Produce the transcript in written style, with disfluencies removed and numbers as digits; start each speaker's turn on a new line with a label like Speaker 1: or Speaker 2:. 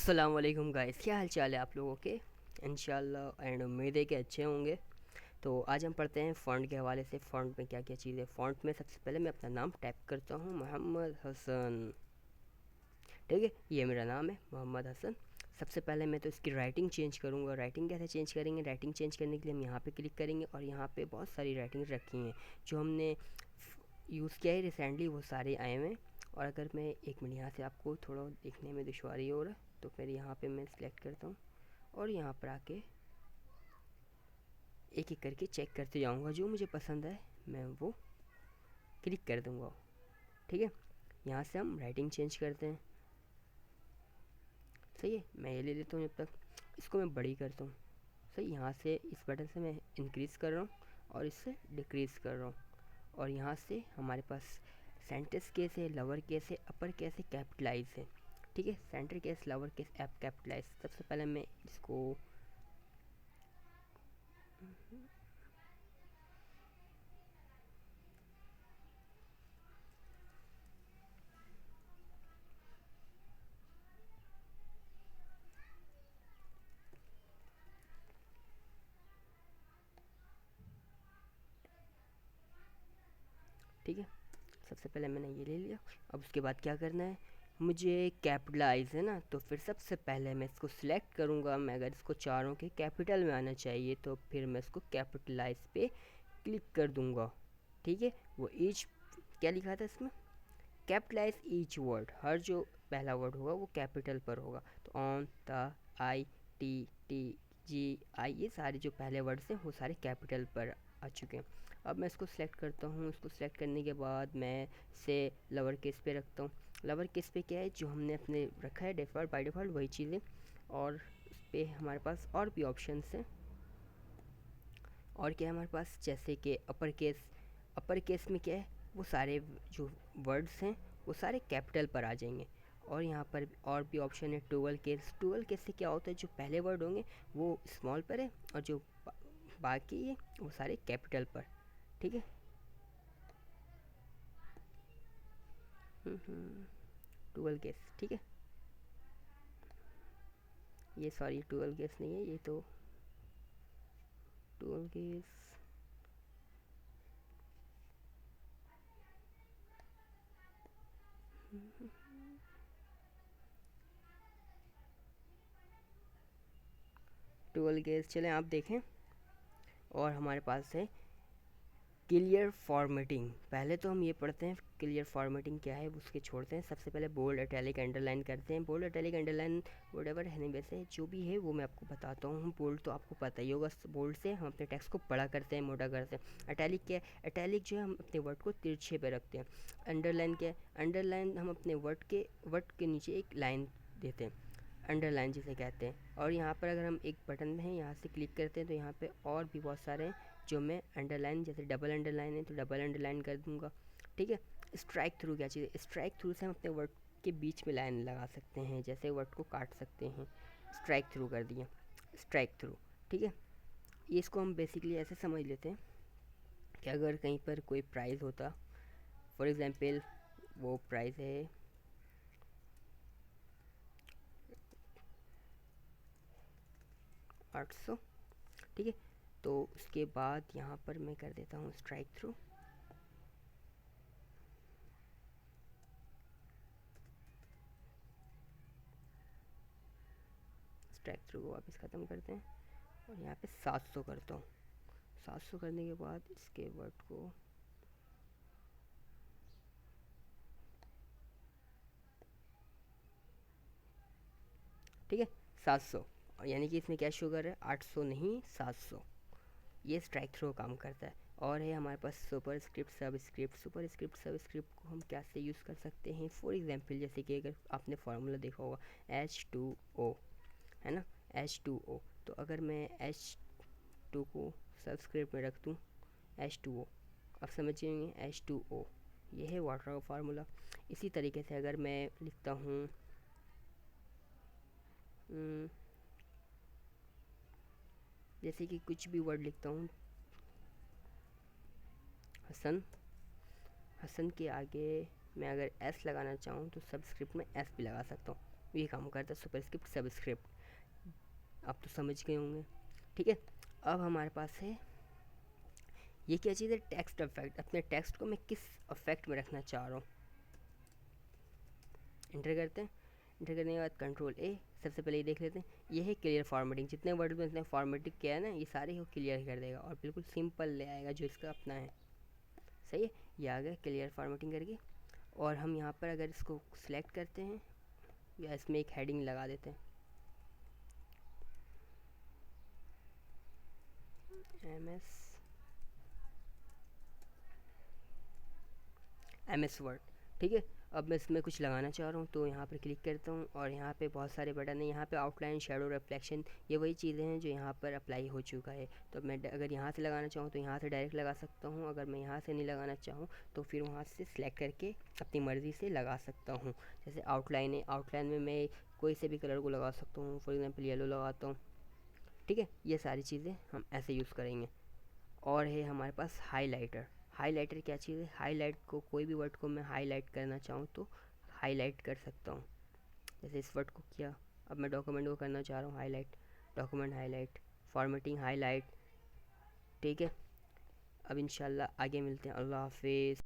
Speaker 1: अस्सलाम वालेकुम गाइस, क्या हाल चाल है आप लोगों के। इंशाल्लाह एंड उम्मीद है कि अच्छे होंगे। तो आज हम पढ़ते हैं फ़ॉन्ट के हवाले से। फ़ॉन्ट में क्या क्या चीज़ें। फ़ॉन्ट में सबसे पहले मैं अपना नाम टाइप करता हूँ, मोहम्मद हसन। ठीक है, ये मेरा नाम है मोहम्मद हसन। सबसे पहले मैं तो इसकी राइटिंग चेंज करूँगा। राइटिंग कैसे चेंज करेंगे? राइटिंग चेंज करने के लिए हम यहाँ पे क्लिक करेंगे और यहाँ पे बहुत सारी राइटिंग रखी हैं जो हमने यूज़ किया है रिसेंटली, वो सारे आए हुए हैं। और अगर मैं एक मिनट, यहाँ से आपको थोड़ा देखने में दुश्वारी हो रहा है तो फिर यहाँ पे मैं सिलेक्ट करता हूँ और यहाँ पर आके एक एक करके चेक करते जाऊँगा। जो मुझे पसंद है मैं वो क्लिक कर दूँगा। ठीक है, यहाँ से हम राइटिंग चेंज करते हैं। सही है, मैं ये ले लेता हूँ, जब तक इसको मैं बड़ी करता हूँ। सही, यहाँ से इस बटन से मैं इंक्रीज़ कर रहा हूँ और इससे डिक्रीज़ कर रहा हूँ। और यहाँ से हमारे पास सेंटेंस केस है, लोअर केस है, अपर केस है, कैपिटलाइज है। ठीक है, centre case, lower case, app capitalise. सबसे पहले मैं इसको ठीक है, सबसे पहले मैंने ये ले लिया। अब उसके बाद क्या करना है, मुझे कैपिटलाइज है ना, तो फिर सबसे पहले मैं इसको सिलेक्ट करूँगा। मैं अगर इसको चारों के कैपिटल में आना चाहिए तो फिर मैं इसको कैपिटलाइज पे क्लिक कर दूँगा। ठीक है, वो ईच, क्या लिखा था इसमें, कैपिटलाइज ईच वर्ड। हर जो पहला वर्ड होगा वो कैपिटल पर होगा। तो on, the, I, T, T, G, I, ये सारे जो पहले वर्ड्स हैं वो सारे कैपिटल पर आ चुके हैं। अब मैं इसको सिलेक्ट करता हूँ। इसको सिलेक्ट करने के बाद मैं इसे लोअर केस पे रखता हूँ। लोअर केस पे क्या है, जो हमने अपने रखा है डिफ़ॉल्ट, बाय डिफ़ॉल्ट वही चीज़ें। और उस पर हमारे पास और भी ऑप्शंस हैं। और क्या है हमारे पास, जैसे कि अपर केस। अपर केस में क्या है, वो सारे जो वर्ड्स हैं वो सारे कैपिटल पर आ जाएंगे। और यहाँ पर और भी ऑप्शन है टूअल केस। टूअल केस से क्या होता है, जो पहले वर्ड होंगे वो स्मॉल पर है और जो बाकी है वो सारे कैपिटल पर। ठीक है। टूअल केस, ठीक है। ये सॉरी, टूअल केस नहीं है ये तो। टूअल केस, टूअल केस चलें आप देखें। और हमारे पास है क्लियर फॉर्मेटिंग। पहले तो हम ये पढ़ते हैं क्लियर फॉर्मेटिंग क्या है, उसके छोड़ते हैं। सबसे पहले बोल्ड, इटैलिक, अंडरलाइन करते हैं। बोल्ड, इटैलिक, अंडरलाइन व्हाटएवर है, वैसे जो भी है वो मैं आपको बताता हूँ। बोल्ड तो आपको पता ही होगा, बोल्ड से हम अपने टेक्स्ट को बड़ा करते हैं, मोटा करते हैं। इटैलिक क्या है, इटैलिक जो है हम अपने वर्ड को तिरछे पे रखते हैं। अंडरलाइन क्या है, अंडरलाइन हम अपने वर्ड के नीचे एक लाइन देते हैं, अंडरलाइन जिसे कहते हैं। और यहाँ पर अगर हम एक बटन है यहाँ से क्लिक करते हैं तो यहाँ पे और भी बहुत सारे हैं जो मैं अंडरलाइन, जैसे डबल अंडरलाइन है तो डबल अंडरलाइन कर दूँगा। ठीक है। स्ट्राइक थ्रू क्या चीज़ है, स्ट्राइक थ्रू से हम अपने वर्ड के बीच में लाइन लगा सकते हैं, जैसे वर्ड को काट सकते हैं। स्ट्राइक थ्रू कर दिया, स्ट्राइक थ्रू। ठीक है, ये इसको हम बेसिकली ऐसे समझ लेते हैं कि अगर कहीं पर कोई प्राइज़ होता, फॉर एग्ज़ाम्पल वो प्राइज़ है 800। ठीक है, तो उसके बाद यहाँ पर मैं कर देता हूँ स्ट्राइक थ्रू। स्ट्राइक थ्रू को वापस ख़त्म करते हैं और यहाँ पे 700 करता हूँ। 700 करने के बाद इसके वर्ड को, ठीक है, 700। यानी कि इसमें क्या शुगर है, 800 नहीं 700। ये स्ट्राइक थ्रो काम करता है। और है हमारे पास सुपर स्क्रिप्ट, सब स्क्रिप्ट। सुपर स्क्रिप्ट, सब स्क्रिप्ट को हम क्या से यूज़ कर सकते हैं, फॉर एग्जांपल जैसे कि अगर आपने फार्मूला देखा होगा H2O, है ना, H2O। तो अगर मैं H2 को सब स्क्रिप्ट में रख दूँ, H2O, आप समझिए H2O, ये है वाटर का फार्मूला। इसी तरीके से अगर मैं लिखता हूँ जैसे कि कुछ भी वर्ड लिखता हूँ, हसन। हसन के आगे मैं अगर एस लगाना चाहूँ तो सब स्क्रिप्ट में एस भी लगा सकता हूँ। ये काम करता है सुपरस्क्रिप्ट सबस्क्रिप्ट। आप तो समझ गए होंगे। ठीक है, अब हमारे पास है ये क्या चीज़ है, टेक्स्ट अफेक्ट। अपने टेक्स्ट को मैं किस अफेक्ट में रखना चाह रहा हूँ, इंटर करते हैं। इंटर करने के बाद कंट्रोल ए, सबसे पहले ये देख लेते हैं, ये है क्लियर फॉर्मेटिंग। जितने वर्ड में इसने फॉर्मेटिंग किया है ना, ये सारे वो क्लियर कर देगा और बिल्कुल सिंपल ले आएगा जो इसका अपना है। सही है, ये आ गया क्लियर फॉर्मेटिंग करके। और हम यहाँ पर अगर इसको सिलेक्ट करते हैं या इसमें एक हेडिंग लगा देते हैं, एम एस वर्ड। ठीक है, अब मैं इसमें कुछ लगाना चाह रहा हूँ तो यहाँ पर क्लिक करता हूँ और यहाँ पे बहुत सारे बटन हैं। यहाँ पे आउटलाइन, शेडो, रिफ्लेक्शन, ये वही चीज़ें हैं जो यहाँ पर अप्लाई हो चुका है। तो मैं अगर यहाँ से लगाना चाहूँ तो यहाँ से डायरेक्ट लगा सकता हूँ। अगर मैं यहाँ से नहीं लगाना चाहूँ तो फिर वहाँ से सिलेक्ट करके अपनी मर्ज़ी से लगा सकता हूँ। जैसे आउटलाइन है, आउटलाइन में मैं कोई से भी कलर को लगा सकता हूँ, फॉर एग्ज़ाम्पल येलो लगाता हूँ। ठीक है, ये सारी चीज़ें हम ऐसे यूज़ करेंगे। और है हमारे पास हाइलाइटर। हाइलाइटर क्या चीज़ है, हाईलाइट को, कोई भी वर्ड को मैं हाईलाइट करना चाहूँ तो हाईलाइट कर सकता हूँ। जैसे इस वर्ड को किया, अब मैं डॉक्यूमेंट को करना चाह रहा हूँ highlight, document highlight, formatting highlight. ठीक है, अब इंशाल्लाह आगे मिलते हैं। अल्लाह हाफिज़।